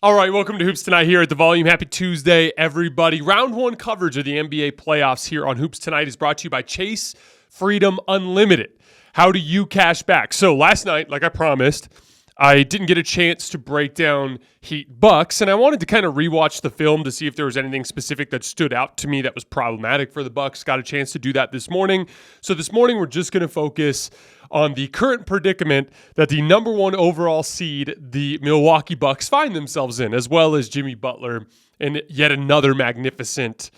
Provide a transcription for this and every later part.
All right, welcome to Hoops Tonight here at The Volume. Happy Tuesday, everybody. Round one coverage of the NBA playoffs here on Hoops Tonight is brought to you by Chase Freedom Unlimited. How do you cash back? So last night, like I promised, I didn't get a chance to break down Heat Bucks, and I wanted to kind of rewatch the film to see if there was anything specific that stood out to me that was problematic for the Bucks. Got a chance to do that this morning. So this morning, we're just going to focus on the current predicament that the number one overall seed, the Milwaukee Bucks, find themselves in, as well as Jimmy Butler and yet another magnificent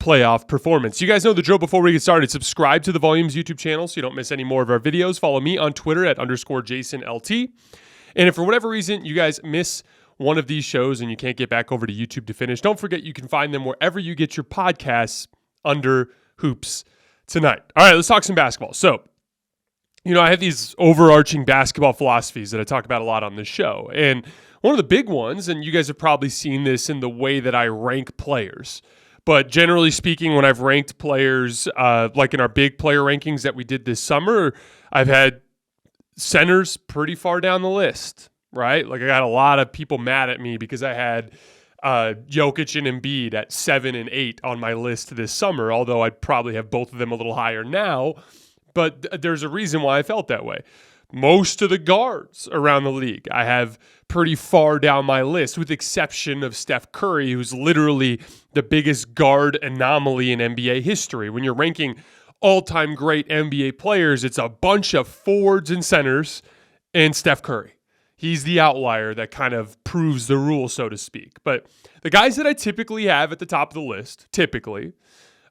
playoff performance. You guys know the drill. Before we get started, subscribe to the Volume's YouTube channel so you don't miss any more of our videos. Follow me on Twitter at _JasonLT. And if for whatever reason you guys miss one of these shows and you can't get back over to YouTube to finish, don't forget you can find them wherever you get your podcasts under Hoops Tonight. All right, let's talk some basketball. So, I have these overarching basketball philosophies that I talk about a lot on this show. And one of the big ones, and you guys have probably seen this in the way that I rank players, but generally speaking, when I've ranked players, like in our big player rankings that we did this summer, I've had centers pretty far down the list, right? Like I got a lot of people mad at me because I had Jokic and Embiid at 7 and 8 on my list this summer, although I'd probably have both of them a little higher now. But there's a reason why I felt that way. Most of the guards around the league I have pretty far down my list, with the exception of Steph Curry, who's literally the biggest guard anomaly in NBA history. When you're ranking all-time great NBA players, it's a bunch of forwards and centers and Steph Curry. He's the outlier that kind of proves the rule, so to speak. But the guys that I typically have at the top of the list,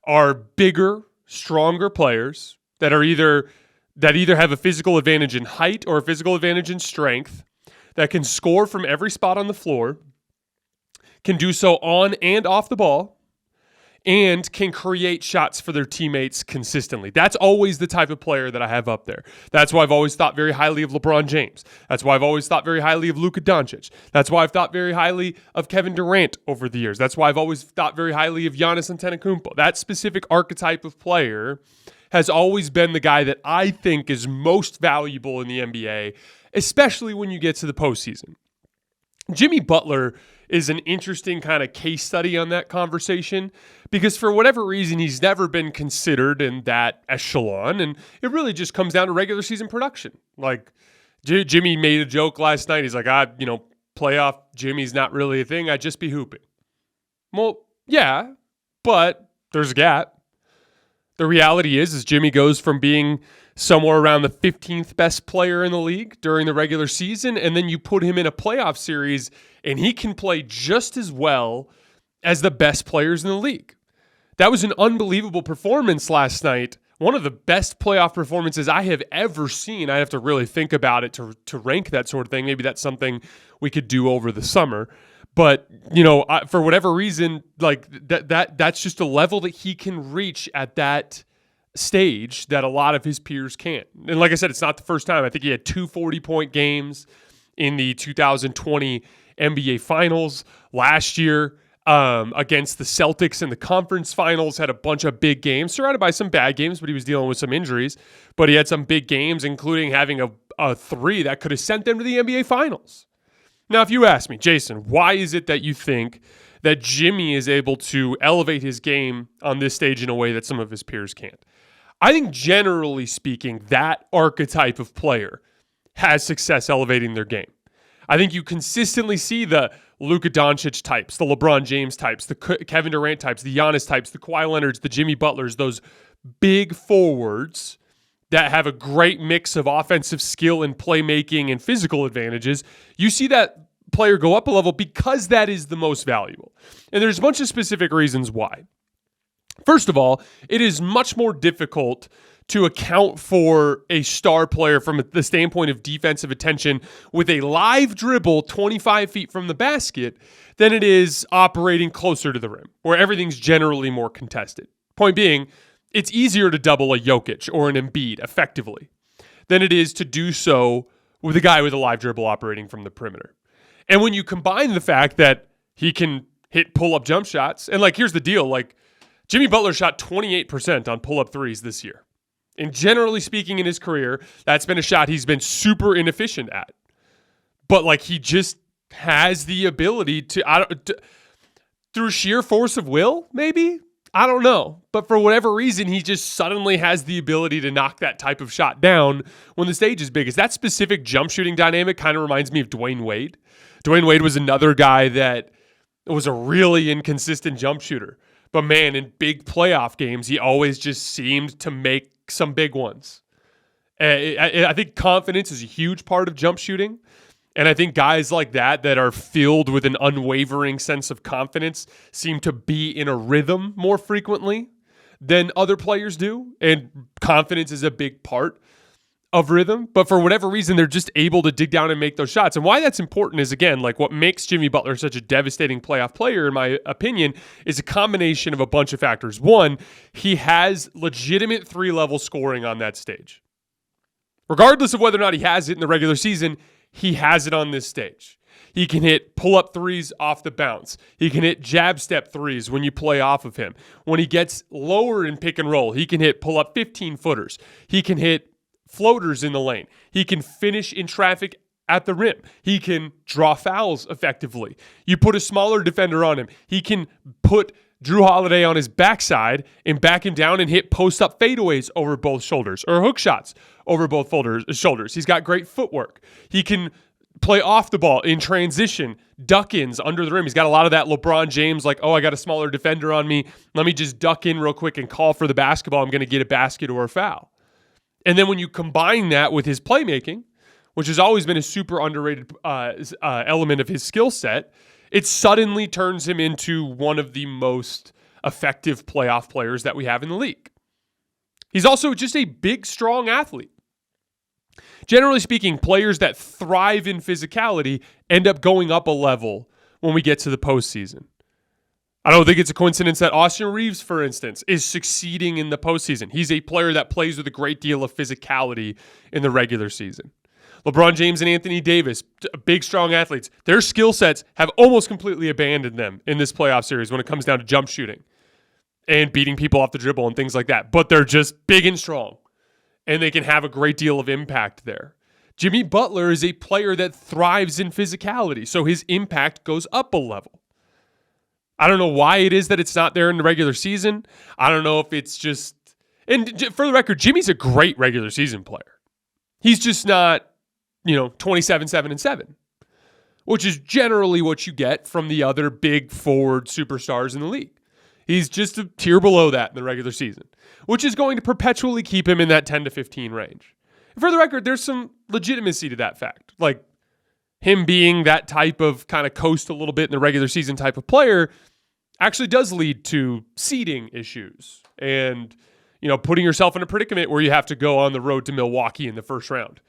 are bigger, stronger players that either have a physical advantage in height or a physical advantage in strength, that can score from every spot on the floor, can do so on and off the ball, and can create shots for their teammates consistently. That's always the type of player that I have up there. That's why I've always thought very highly of LeBron James. That's why I've always thought very highly of Luka Doncic. That's why I've thought very highly of Kevin Durant over the years. That's why I've always thought very highly of Giannis Antetokounmpo. That specific archetype of player has always been the guy that I think is most valuable in the NBA, especially when you get to the postseason. Jimmy Butler is an interesting kind of case study on that conversation because for whatever reason, he's never been considered in that echelon, and it really just comes down to regular season production. Like, Jimmy made a joke last night. He's like, playoff Jimmy's not really a thing. I'd just be hooping. Well, yeah, but there's a gap. The reality is Jimmy goes from being somewhere around the 15th best player in the league during the regular season, and then you put him in a playoff series, and he can play just as well as the best players in the league. That was an unbelievable performance last night. One of the best playoff performances I have ever seen. I have to really think about it to rank that sort of thing. Maybe that's something we could do over the summer. But, for whatever reason, like that's just a level that he can reach at that stage that a lot of his peers can't. And like I said, it's not the first time. I think he had 2 40-point games in the 2020 NBA Finals last year against the Celtics in the conference finals. Had a bunch of big games, surrounded by some bad games, but he was dealing with some injuries. But he had some big games, including having a 3 that could have sent them to the NBA Finals. Now, if you ask me, Jason, why is it that you think that Jimmy is able to elevate his game on this stage in a way that some of his peers can't? I think generally speaking, that archetype of player has success elevating their game. I think you consistently see the Luka Doncic types, the LeBron James types, the Kevin Durant types, the Giannis types, the Kawhi Leonards, the Jimmy Butlers, those big forwards that have a great mix of offensive skill and playmaking and physical advantages. You see that player go up a level because that is the most valuable. And there's a bunch of specific reasons why. First of all, it is much more difficult to account for a star player from the standpoint of defensive attention with a live dribble 25 feet from the basket than it is operating closer to the rim, where everything's generally more contested. Point being, it's easier to double a Jokic or an Embiid effectively than it is to do so with a guy with a live dribble operating from the perimeter. And when you combine the fact that he can hit pull-up jump shots, and here's the deal, Jimmy Butler shot 28% on pull-up threes this year. And generally speaking in his career, that's been a shot he's been super inefficient at. But he just has the ability through sheer force of will, maybe? I don't know. But for whatever reason, he just suddenly has the ability to knock that type of shot down when the stage is biggest. That specific jump shooting dynamic kind of reminds me of Dwayne Wade. Dwayne Wade was another guy that was a really inconsistent jump shooter. But man, in big playoff games, he always just seemed to make some big ones. I think confidence is a huge part of jump shooting. And I think guys like that are filled with an unwavering sense of confidence seem to be in a rhythm more frequently than other players do. And confidence is a big part of rhythm. But for whatever reason, they're just able to dig down and make those shots. And why that's important is, again, like what makes Jimmy Butler such a devastating playoff player, in my opinion, is a combination of a bunch of factors. One, he has legitimate 3-level scoring on that stage. Regardless of whether or not he has it in the regular season, he has it on this stage. He can hit pull-up threes off the bounce. He can hit jab step threes when you play off of him. When he gets lower in pick and roll, he can hit pull-up 15-footers. He can hit floaters in the lane. He can finish in traffic at the rim. He can draw fouls effectively. You put a smaller defender on him. He can put Drew Holiday on his backside and back him down and hit post-up fadeaways over both shoulders or hook shots over both shoulders. He's got great footwork. He can play off the ball in transition, duck-ins under the rim. He's got a lot of that LeBron James, like, oh, I got a smaller defender on me. Let me just duck in real quick and call for the basketball. I'm going to get a basket or a foul. And then when you combine that with his playmaking, which has always been a super underrated element of his skill set, it suddenly turns him into one of the most effective playoff players that we have in the league. He's also just a big, strong athlete. Generally speaking, players that thrive in physicality end up going up a level when we get to the postseason. I don't think it's a coincidence that Austin Reeves, for instance, is succeeding in the postseason. He's a player that plays with a great deal of physicality in the regular season. LeBron James and Anthony Davis, big, strong athletes, their skill sets have almost completely abandoned them in this playoff series when it comes down to jump shooting and beating people off the dribble and things like that. But they're just big and strong, and they can have a great deal of impact there. Jimmy Butler is a player that thrives in physicality, so his impact goes up a level. I don't know why it is that it's not there in the regular season. I don't know if it's just... And for the record, Jimmy's a great regular season player. He's just not, 27, 7, and 7, which is generally what you get from the other big forward superstars in the league. He's just a tier below that in the regular season, which is going to perpetually keep him in that 10 to 15 range. And for the record, there's some legitimacy to that fact. Like, him being that type of kind of coast a little bit in the regular season type of player actually does lead to seeding issues and, putting yourself in a predicament where you have to go on the road to Milwaukee in the first round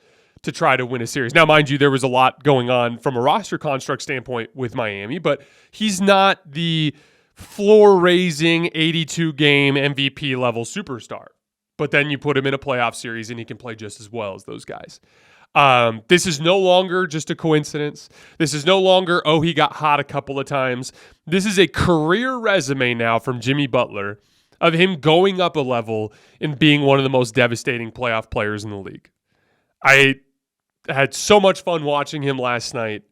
to try to win a series. Now, mind you, there was a lot going on from a roster construct standpoint with Miami, but he's not the floor-raising 82-game MVP level superstar. But then you put him in a playoff series and he can play just as well as those guys. This is no longer just a coincidence. This is no longer, he got hot a couple of times. This is a career resume now from Jimmy Butler of him going up a level and being one of the most devastating playoff players in the league. I had so much fun watching him last night.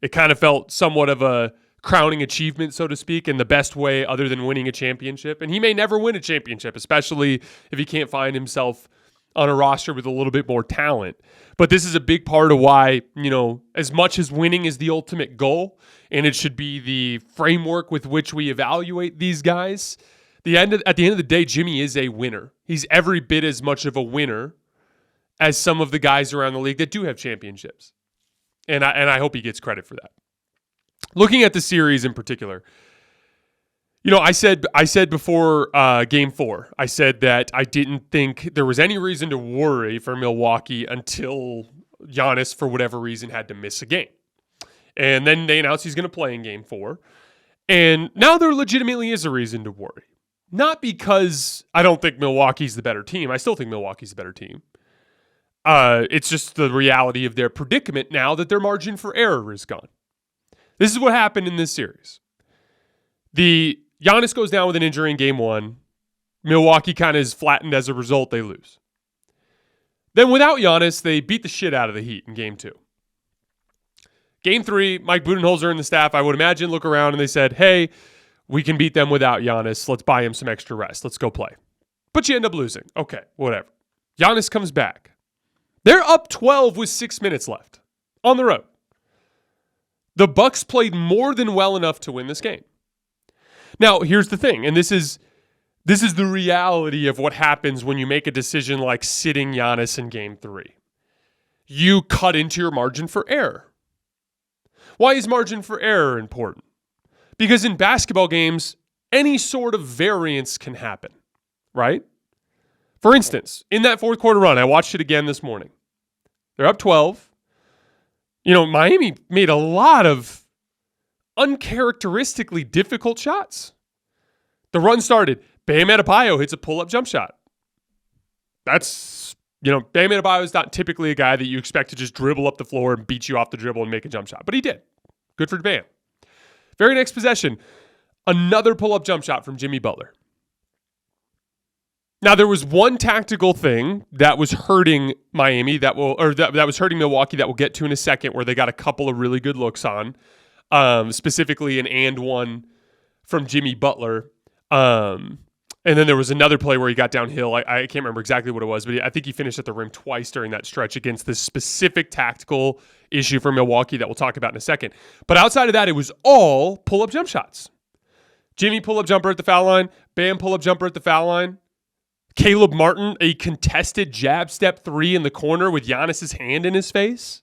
It kind of felt somewhat of a crowning achievement, so to speak, in the best way other than winning a championship. And he may never win a championship, especially if he can't find himself on a roster with a little bit more talent. But this is a big part of why, as much as winning is the ultimate goal, and it should be the framework with which we evaluate these guys, at the end of the day, Jimmy is a winner. He's every bit as much of a winner as some of the guys around the league that do have championships. And I hope he gets credit for that. Looking at the series in particular, I said before Game 4, I said that I didn't think there was any reason to worry for Milwaukee until Giannis, for whatever reason, had to miss a game. And then they announced he's going to play in Game 4. And now there legitimately is a reason to worry. Not because I don't think Milwaukee's the better team. I still think Milwaukee's the better team. It's just the reality of their predicament now that their margin for error is gone. This is what happened in this series. Giannis goes down with an injury in Game 1. Milwaukee kind of is flattened as a result. They lose. Then without Giannis, they beat the shit out of the Heat in Game 2. Game 3, Mike Budenholzer and the staff, I would imagine, look around and they said, hey, we can beat them without Giannis. Let's buy him some extra rest. Let's go play. But you end up losing. Okay, whatever. Giannis comes back. They're up 12 with 6 minutes left on the road. The Bucks played more than well enough to win this game. Now, here's the thing, and this is the reality of what happens when you make a decision like sitting Giannis in Game 3. You cut into your margin for error. Why is margin for error important? Because in basketball games, any sort of variance can happen, right? For instance, in that fourth quarter run, I watched it again this morning. They're up 12. Miami made a lot of uncharacteristically difficult shots. The run started. Bam Adebayo hits a pull-up jump shot. That's, Bam Adebayo is not typically a guy that you expect to just dribble up the floor and beat you off the dribble and make a jump shot. But he did. Good for Bam. Very next possession, another pull-up jump shot from Jimmy Butler. Now, there was one tactical thing that was hurting Miami that was hurting Milwaukee that we'll get to in a second, where they got a couple of really good looks on, specifically an and one from Jimmy Butler. And then there was another play where he got downhill. I can't remember exactly what it was, but I think he finished at the rim twice during that stretch against this specific tactical issue for Milwaukee that we'll talk about in a second. But outside of that, it was all pull-up jump shots. Jimmy pull-up jumper at the foul line. Bam pull-up jumper at the foul line. Caleb Martin, a contested jab step 3 in the corner with Giannis's hand in his face.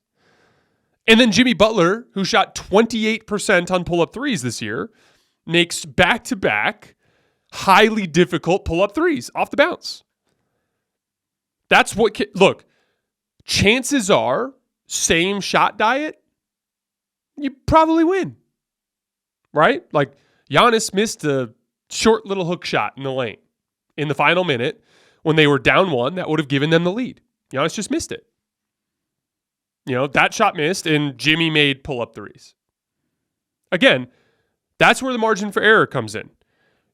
And then Jimmy Butler, who shot 28% on pull-up threes this year, makes back-to-back highly difficult pull-up threes off the bounce. That's what... Look, chances are, same shot diet, you probably win. Right? Like, Giannis missed a short little hook shot in the lane in the final minute when they were down 1. That would have given them the lead. Giannis just missed it. That shot missed, and Jimmy made pull-up threes. Again, that's where the margin for error comes in.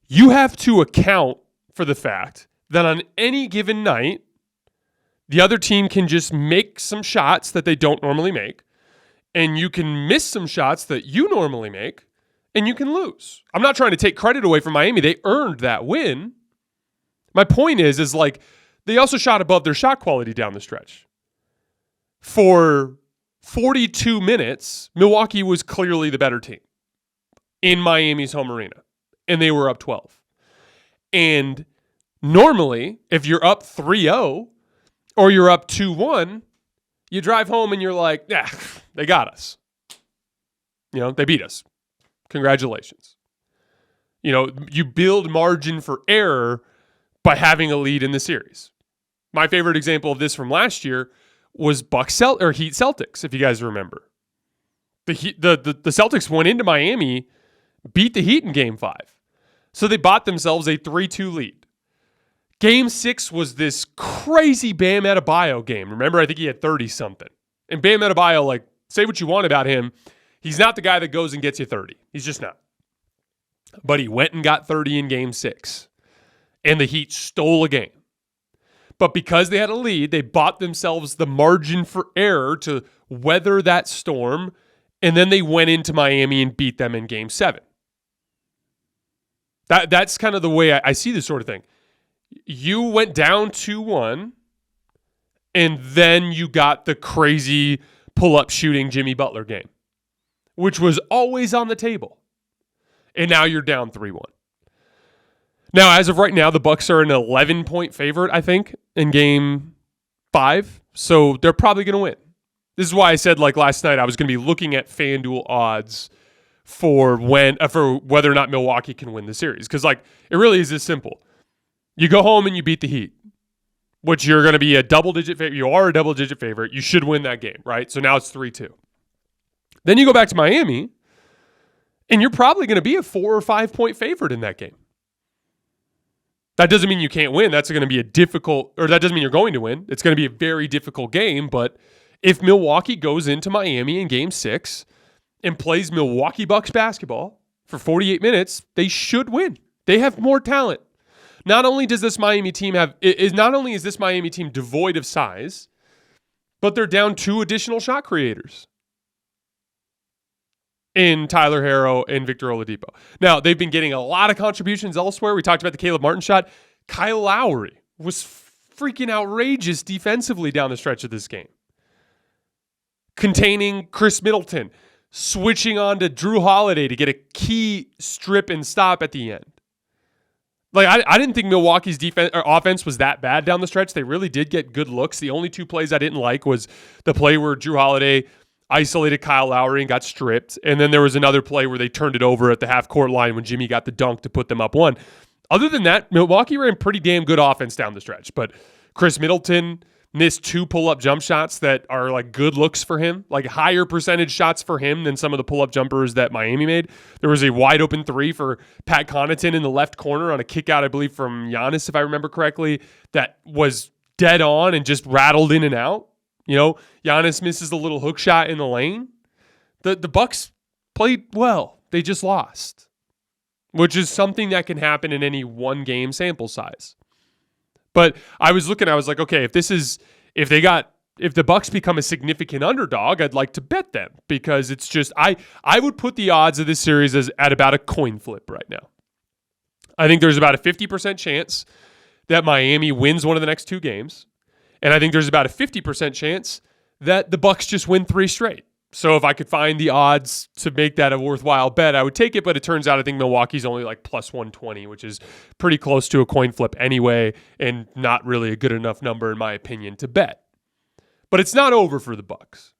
You have to account for the fact that on any given night, the other team can just make some shots that they don't normally make, and you can miss some shots that you normally make, and you can lose. I'm not trying to take credit away from Miami. They earned that win. My point is like, they also shot above their shot quality down the stretch. For 42 minutes, Milwaukee was clearly the better team in Miami's home arena, and they were up 12. And normally, if you're up 3-0 or you're up 2-1, you drive home and you're like, they got us. They beat us. Congratulations. You build margin for error by having a lead in the series. My favorite example of this from last year was Heat Celtics, if you guys remember. The Celtics went into Miami, beat the Heat in Game 5. So they bought themselves a 3-2 lead. Game 6 was this crazy Bam Adebayo game. Remember, I think he had 30-something. And Bam Adebayo, say what you want about him, he's not the guy that goes and gets you 30. He's just not. But he went and got 30 in Game 6. And the Heat stole a game. But because they had a lead, they bought themselves the margin for error to weather that storm, and then they went into Miami and beat them in Game 7. That's kind of the way I see this sort of thing. You went down 2-1, and then you got the crazy pull-up shooting Jimmy Butler game, which was always on the table. And now you're down 3-1. Now, as of right now, the Bucks are an 11-point favorite, I think, in Game 5. So they're probably going to win. This is why I said, last night, I was going to be looking at FanDuel odds for whether or not Milwaukee can win the series. Because, it really is this simple. You go home and you beat the Heat, which you're going to be a double-digit favorite. You are a double-digit favorite. You should win that game, right? So now it's 3-2. Then you go back to Miami, and you're probably going to be a 4 or 5 point favorite in that game. That doesn't mean you can't win. That's going to be that doesn't mean you're going to win. It's going to be a very difficult game. But if Milwaukee goes into Miami in Game 6 and plays Milwaukee Bucks basketball for 48 minutes, they should win. They have more talent. Not only is this Miami team devoid of size, but they're down 2 additional shot creators. in Tyler Herro and Victor Oladipo. Now, they've been getting a lot of contributions elsewhere. We talked about the Caleb Martin shot. Kyle Lowry was freaking outrageous defensively down the stretch of this game. Containing Chris Middleton, switching on to Drew Holiday to get a key strip and stop at the end. Like, I didn't think Milwaukee's defense or offense was that bad down the stretch. They really did get good looks. The only two plays I didn't like was the play where Drew Holiday isolated Kyle Lowry and got stripped. And then there was another play where they turned it over at the half-court line when Jimmy got the dunk to put them up one. Other than that, Milwaukee ran pretty damn good offense down the stretch. But Chris Middleton missed 2 pull-up jump shots that are like good looks for him, like higher percentage shots for him than some of the pull-up jumpers that Miami made. There was a wide-open 3 for Pat Connaughton in the left corner on a kick-out, I believe, from Giannis, if I remember correctly, that was dead on and just rattled in and out. You know, Giannis misses the little hook shot in the lane. The Bucks played well. They just lost, which is something that can happen in any one-game sample size. But I was like, okay, if the Bucks become a significant underdog, I'd like to bet them because it's just I would put the odds of this series as at about a coin flip right now. I think there's about a 50% chance that Miami wins one of the next 2 games, and I think there's about a 50% chance that the Bucks just win 3 straight. So if I could find the odds to make that a worthwhile bet, I would take it. But it turns out I think Milwaukee's only like plus 120, which is pretty close to a coin flip anyway, and not really a good enough number, in my opinion, to bet. But it's not over for the Bucks.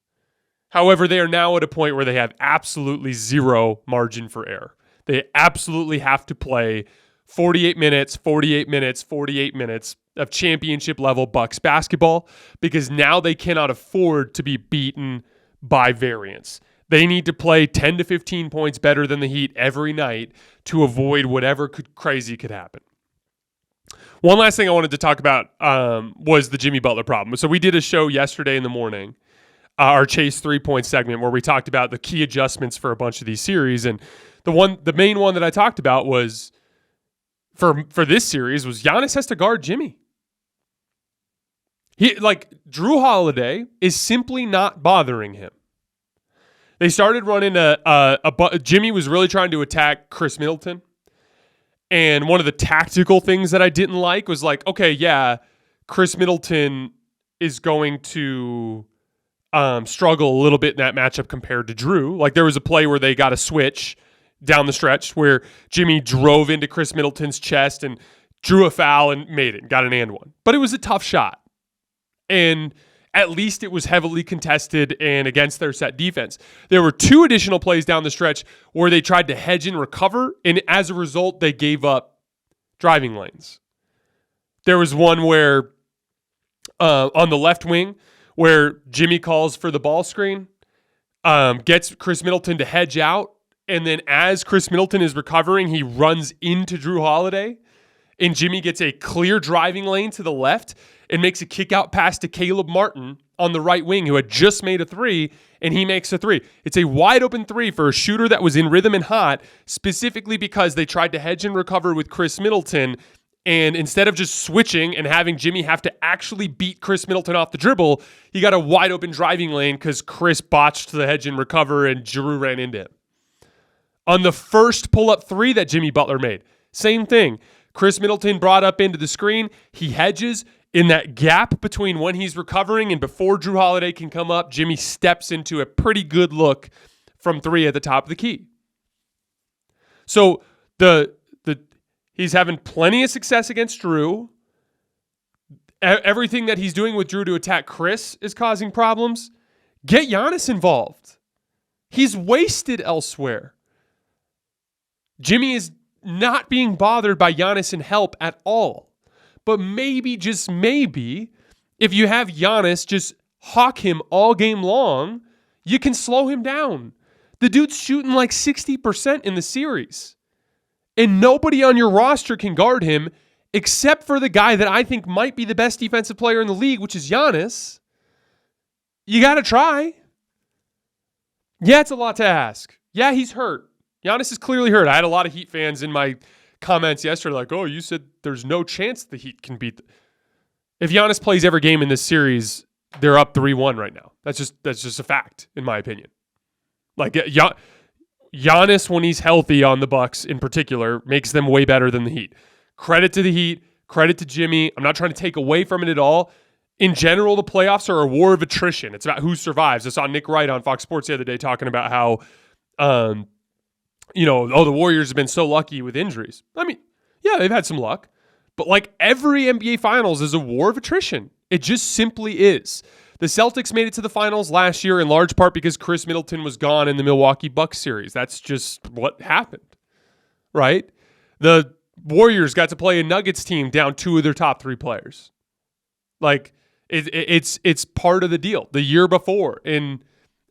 However, they are now at a point where they have absolutely zero margin for error. They absolutely have to play 48 minutes, 48 minutes, 48 minutes of championship-level Bucks basketball because now they cannot afford to be beaten by variance. They need to play 10 to 15 points better than the Heat every night to avoid whatever crazy could happen. One last thing I wanted to talk about was the Jimmy Butler problem. So we did a show yesterday in the morning, our Chase 3-point segment, where we talked about the key adjustments for a bunch of these series. And the main one that I talked about was for this series was Giannis has to guard Jimmy. Drew Holiday is simply not bothering him. They started running Jimmy was really trying to attack Chris Middleton. And one of the tactical things that I didn't like was like, okay, yeah, Chris Middleton is going to struggle a little bit in that matchup compared to Drew. Like there was a play where they got a switch down the stretch where Jimmy drove into Chris Middleton's chest and drew a foul and made it, got an and one. But it was a tough shot. And at least it was heavily contested and against their set defense. There were 2 additional plays down the stretch where they tried to hedge and recover, and as a result, they gave up driving lanes. There was one where, on the left wing, where Jimmy calls for the ball screen, gets Chris Middleton to hedge out, and then as Chris Middleton is recovering, he runs into Drew Holiday, and Jimmy gets a clear driving lane to the left and makes a kick-out pass to Caleb Martin on the right wing, who had just made a 3, and he makes a 3. It's a wide-open 3 for a shooter that was in rhythm and hot, specifically because they tried to hedge and recover with Chris Middleton, and instead of just switching and having Jimmy have to actually beat Chris Middleton off the dribble, he got a wide-open driving lane because Chris botched the hedge and recover, and Drew ran into him. On the first pull-up 3 that Jimmy Butler made, same thing. Chris Middleton brought up into the screen. He hedges. In that gap between when he's recovering and before Drew Holiday can come up, Jimmy steps into a pretty good look from 3 at the top of the key. So he's having plenty of success against Drew. Everything that he's doing with Drew to attack Chris is causing problems. Get Giannis involved. He's wasted elsewhere. Jimmy is not being bothered by Giannis and help at all. But maybe, just maybe, if you have Giannis just hawk him all game long, you can slow him down. The dude's shooting like 60% in the series. And nobody on your roster can guard him except for the guy that I think might be the best defensive player in the league, which is Giannis. You got to try. Yeah, it's a lot to ask. Yeah, he's hurt. Giannis is clearly hurt. I had a lot of Heat fans in my comments yesterday like, oh, you said there's no chance the Heat can beat. If Giannis plays every game in this series, they're up 3-1 right now. That's just a fact, in my opinion. Like, Giannis, when he's healthy on the Bucks in particular, makes them way better than the Heat. Credit to the Heat, credit to Jimmy. I'm not trying to take away from it at all. In general, the playoffs are a war of attrition. It's about who survives. I saw Nick Wright on Fox Sports the other day talking about how, the Warriors have been so lucky with injuries. I mean, yeah, they've had some luck. But like every NBA Finals is a war of attrition. It just simply is. The Celtics made it to the finals last year in large part because Chris Middleton was gone in the Milwaukee Bucks series. That's just what happened, right? The Warriors got to play a Nuggets team down 2 of their top 3 players. Like it's part of the deal. The year before in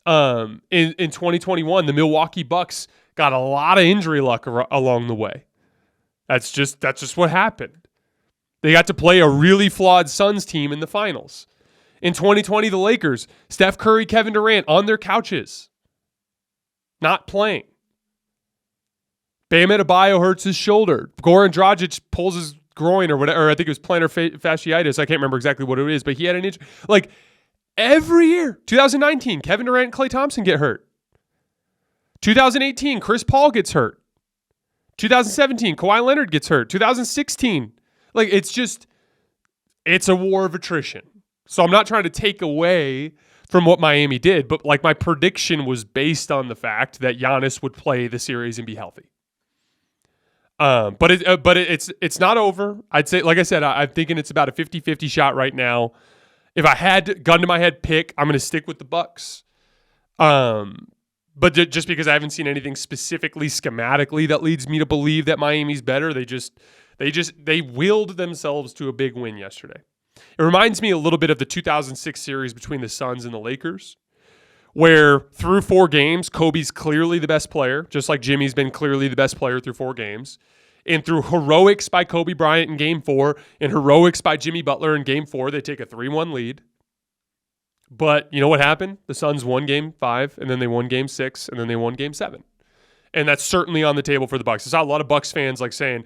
2021, the Milwaukee Bucks got a lot of injury luck along the way. That's just what happened. They got to play a really flawed Suns team in the finals. In 2020, the Lakers, Steph Curry, Kevin Durant on their couches, not playing. Bam Adebayo hurts his shoulder. Goran Dragic pulls his groin or whatever. Or I think it was plantar fasciitis. I can't remember exactly what it is, but he had an injury. Like every year, 2019, Kevin Durant and Klay Thompson get hurt. 2018, Chris Paul gets hurt. 2017, Kawhi Leonard gets hurt. 2016, like it's a war of attrition. So I'm not trying to take away from what Miami did, but like my prediction was based on the fact that Giannis would play the series and be healthy. But it's not over. I'd say, like I said, I'm thinking it's about a 50-50 shot right now. If I had gun to my head pick, I'm going to stick with the Bucks. But just because I haven't seen anything specifically schematically that leads me to believe that Miami's better, they willed themselves to a big win yesterday. It reminds me a little bit of the 2006 series between the Suns and the Lakers, where through 4 games, Kobe's clearly the best player, just like Jimmy's been clearly the best player through 4 games. And through heroics by Kobe Bryant in Game 4 and heroics by Jimmy Butler in Game 4, they take a 3-1 lead. But you know what happened? The Suns won Game 5, and then they won Game 6, and then they won Game 7. And that's certainly on the table for the Bucks. I saw a lot of Bucks fans like saying,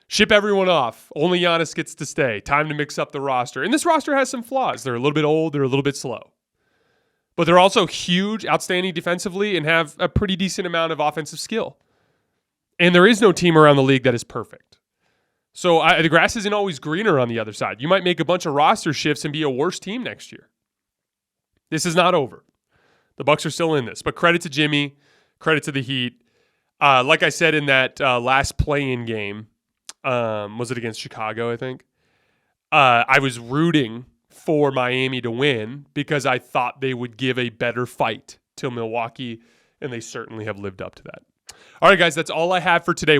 ship everyone off. Only Giannis gets to stay. Time to mix up the roster. And this roster has some flaws. They're a little bit old. They're a little bit slow. But they're also huge, outstanding defensively, and have a pretty decent amount of offensive skill. And there is no team around the league that is perfect. So the grass isn't always greener on the other side. You might make a bunch of roster shifts and be a worse team next year. This is not over. The Bucks are still in this. But credit to Jimmy. Credit to the Heat. Like I said in that last play-in game, was it against Chicago, I think? I was rooting for Miami to win because I thought they would give a better fight to Milwaukee, and they certainly have lived up to that. All right, guys, that's all I have for today.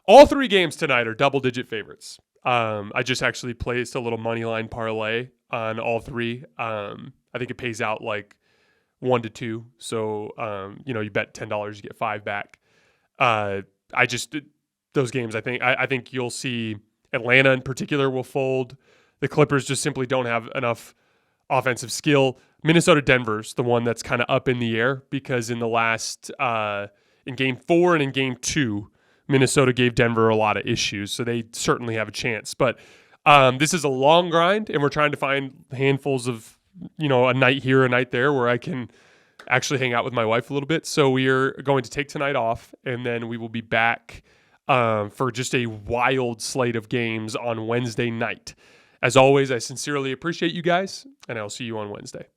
All 3 games tonight are double-digit favorites. I just actually placed a little money line parlay on all 3. I think it pays out like 1-2. So, you bet $10, you get 5 back. Those games, I think you'll see Atlanta in particular will fold. The Clippers just simply don't have enough offensive skill. Minnesota-Denver's the one that's kind of up in the air because in the last, in Game 4 and in Game 2, Minnesota gave Denver a lot of issues, so they certainly have a chance. But this is a long grind, and we're trying to find handfuls of, a night here, a night there, where I can actually hang out with my wife a little bit. So we are going to take tonight off, and then we will be back for just a wild slate of games on Wednesday night. As always, I sincerely appreciate you guys, and I'll see you on Wednesday.